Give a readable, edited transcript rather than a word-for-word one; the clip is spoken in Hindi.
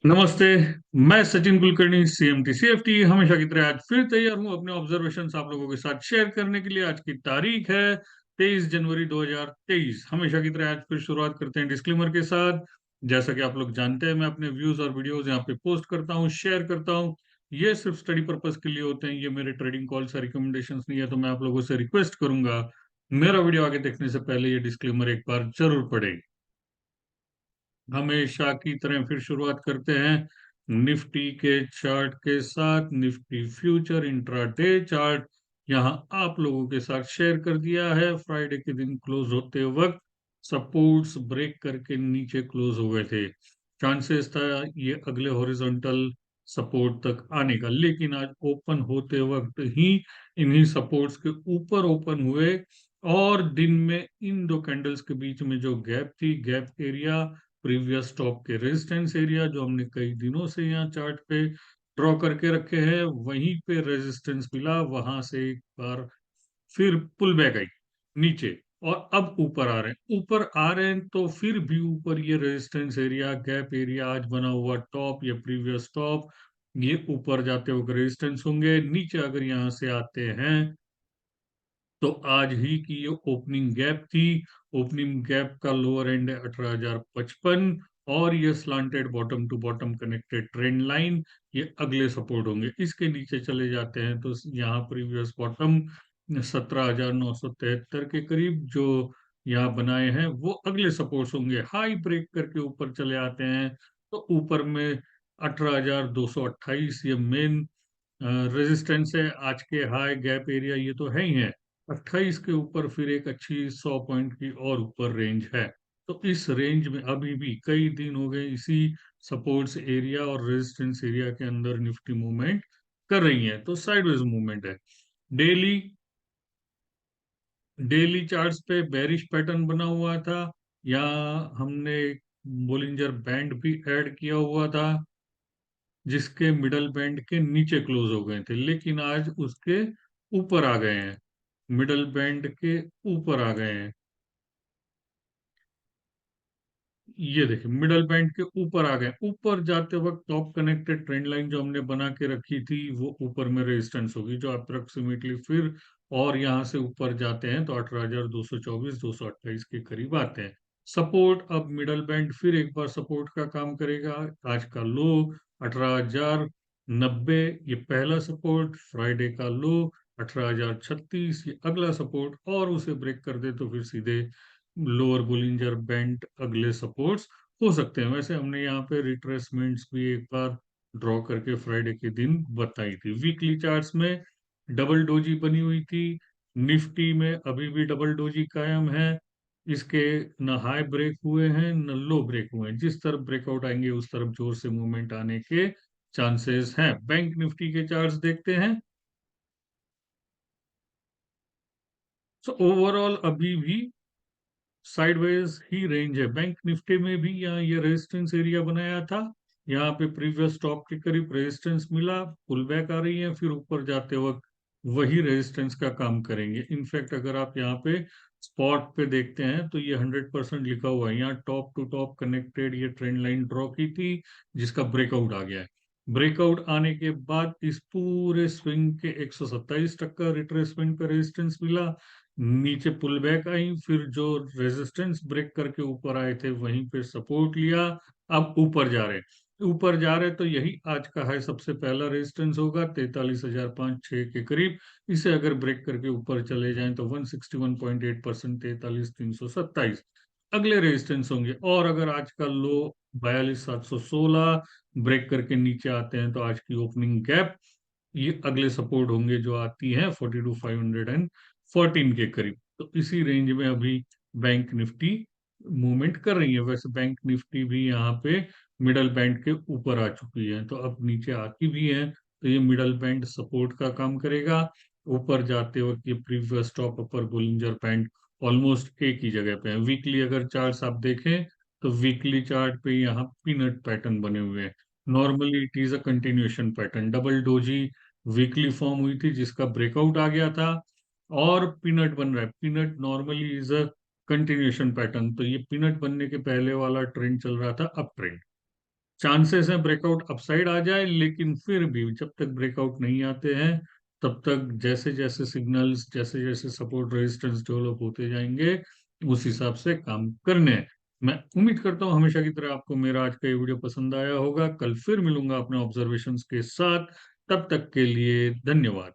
नमस्ते। मैं सचिन कुलकर्णी, सीएमटी सीएफटी हमेशा की तरह आज फिर तैयार हूं अपने ऑब्जर्वेशंस आप लोगों के साथ शेयर करने के लिए। आज की तारीख है 23 जनवरी 2023। हमेशा की तरह आज फिर शुरुआत करते हैं डिस्क्लेमर के साथ। जैसा कि आप लोग जानते हैं, मैं अपने व्यूज और वीडियोस यहाँ पे पोस्ट करता हूँ, शेयर करता हूँ। ये सिर्फ स्टडी पर्पज के लिए होते हैं, ये मेरे ट्रेडिंग कॉल से रिकमेंडेशंस नहीं है। तो मैं आप लोगों से रिक्वेस्ट करूंगा, मेरा वीडियो आगे देखने से पहले ये डिस्क्लेमर एक बार जरूर पढ़ें। हमेशा की तरह फिर शुरुआत करते हैं निफ्टी के चार्ट के साथ। निफ्टी फ्यूचर इंट्राडे चार्ट यहां आप लोगों के साथ शेयर कर दिया है। फ्राइडे के दिन क्लोज होते वक्त सपोर्ट्स ब्रेक करके नीचे क्लोज हो गए थे। चांसेस था ये अगले हॉरिजॉन्टल सपोर्ट तक आने का, लेकिन आज ओपन होते वक्त ही इन्हीं सपोर्ट्स के ऊपर ओपन हुए। और दिन में इन दो कैंडल्स के बीच में जो गैप थी, गैप एरिया प्रीवियस टॉप के रेजिस्टेंस एरिया जो हमने कई दिनों से यहाँ चार्ट पे ड्रॉ करके रखे हैं, वहीं पे रेजिस्टेंस मिला। वहां से एक बार फिर पुल बैक आई नीचे, और अब ऊपर आ रहे हैं। ऊपर आ रहे हैं तो फिर भी ऊपर ये रेजिस्टेंस एरिया, गैप एरिया, आज बना हुआ टॉप या प्रीवियस टॉप, ये ऊपर जाते हुए रेजिस्टेंस होंगे। नीचे अगर यहाँ से आते हैं तो आज ही की ये ओपनिंग गैप थी। ओपनिंग गैप का लोअर एंड है 18,055, और ये slanted bottom to bottom connected trend line, ये अगले सपोर्ट होंगे। इसके नीचे चले जाते हैं तो यहाँ प्रीवियस बॉटम 17,973 के करीब जो यहाँ बनाए हैं, वो अगले सपोर्ट्स होंगे। हाई ब्रेक करके ऊपर चले आते हैं तो ऊपर में 18,228 ये मेन रेजिस्टेंस है। आज के हाई गैप एरिया ये तो है ही है। 28 के ऊपर फिर एक अच्छी 100 पॉइंट की और ऊपर रेंज है। तो इस रेंज में अभी भी कई दिन हो गए इसी सपोर्ट्स एरिया और रेजिस्टेंस एरिया के अंदर निफ्टी मूवमेंट कर रही है, तो साइडवेज मूवमेंट है। डेली डेली चार्ट्स पे बेरिश पैटर्न बना हुआ था। यहाँ हमने बोलिंजर बैंड भी ऐड किया हुआ था, जिसके मिडल बैंड के नीचे क्लोज हो गए थे, लेकिन आज उसके ऊपर आ गए हैं। मिडल बैंड के ऊपर आ गए हैं। ये देखिए मिडल बैंड के ऊपर आ गए। ऊपर जाते वक्त टॉप कनेक्टेड ट्रेंड लाइन जो हमने बना के रखी थी, वो ऊपर में रेजिस्टेंस होगी जो अप्रोक्सीमेटली फिर और यहाँ से ऊपर जाते हैं तो 18,224 228 के करीब आते हैं। सपोर्ट अब मिडल बैंड फिर एक बार सपोर्ट का काम करेगा। आज का लो 18,090, ये पहला सपोर्ट। फ्राइडे का लो 18,036, ये अगला सपोर्ट। और उसे ब्रेक कर दे तो फिर सीधे लोअर बोलिंजर बैंड अगले सपोर्ट्स हो सकते हैं। वैसे हमने यहाँ पे रिट्रेसमेंट्स भी एक बार ड्रॉ करके फ्राइडे के दिन बताई थी। वीकली चार्ट्स में डबल डोजी बनी हुई थी। निफ्टी में अभी भी डबल डोजी कायम है। इसके न हाई ब्रेक हुए हैं न लो ब्रेक हुए हैं। जिस तरफ ब्रेकआउट आएंगे उस तरफ जोर से मूवमेंट आने के चांसेस हैं। बैंक निफ्टी के चार्ट्स देखते हैं। सो ओवरऑल अभी भी साइडवेज ही रेंज है। बैंक निफ्टी में भी यहाँ ये रेजिस्टेंस एरिया बनाया था, यहाँ पे प्रीवियस टॉप के करीब रेजिस्टेंस मिला, पुल बैक आ रही है, फिर ऊपर जाते वक्त वही रेजिस्टेंस का काम करेंगे। इनफैक्ट अगर आप यहाँ पे स्पॉट पे देखते हैं तो ये 100% लिखा हुआ है। यहाँ टॉप टू टॉप कनेक्टेड ये ट्रेंड लाइन ड्रॉ की थी, जिसका ब्रेकआउट आ गया है। ब्रेकआउट आने के बाद इस पूरे स्विंग के 127 तक का रिट्रेसमेंट का रेजिस्टेंस मिला। नीचे पुल बैक आई, फिर जो रेजिस्टेंस ब्रेक करके ऊपर आए थे वहीं पे सपोर्ट लिया। अब ऊपर जा रहे हैं। ऊपर जा रहे हैं तो यही आज का हाई सबसे पहला रेजिस्टेंस होगा 43,506 के करीब। इसे अगर ब्रेक करके ऊपर चले जाएं तो 161.8%, 43,327 अगले रेजिस्टेंस होंगे। और अगर आज का लो 42,716 ब्रेक करके नीचे आते हैं तो आज की ओपनिंग गैप, ये अगले सपोर्ट होंगे जो आती है 42,514 के करीब। तो इसी रेंज में अभी बैंक निफ्टी मूवमेंट कर रही है। वैसे बैंक निफ्टी भी यहाँ पे मिडल बैंड के ऊपर आ चुकी है, तो अब नीचे आती भी है तो ये मिडल बैंड सपोर्ट का काम करेगा। ऊपर जाते वक्त ये प्रीवियस टॉप अपर बोलिंजर बैंड ऑलमोस्ट एक ही जगह पे है। वीकली अगर चार्ट्स आप देखें तो वीकली चार्ट पे यहाँ पीनट पैटर्न बने हुए हैं। Normally it is a continuation pattern. Double doji weekly form हुई थी जिसका ब्रेकआउट आ गया था, और पीनट बन रहा है। Peanut normally is a continuation pattern. तो ये पीनट बनने के पहले वाला ट्रेंड चल रहा था अप ट्रेंड। चांसेस हैं ब्रेकआउट अपसाइड आ जाए, लेकिन फिर भी जब तक ब्रेकआउट नहीं आते हैं तब तक जैसे जैसे सिग्नल्स, जैसे जैसे सपोर्ट रेजिस्टेंस डेवलप होते जाएंगे, उस हिसाब से काम करने हैं। मैं उम्मीद करता हूँ हमेशा की तरह आपको मेरा आज का ये वीडियो पसंद आया होगा। कल फिर मिलूंगा अपने ऑब्जर्वेशंस के साथ। तब तक के लिए धन्यवाद।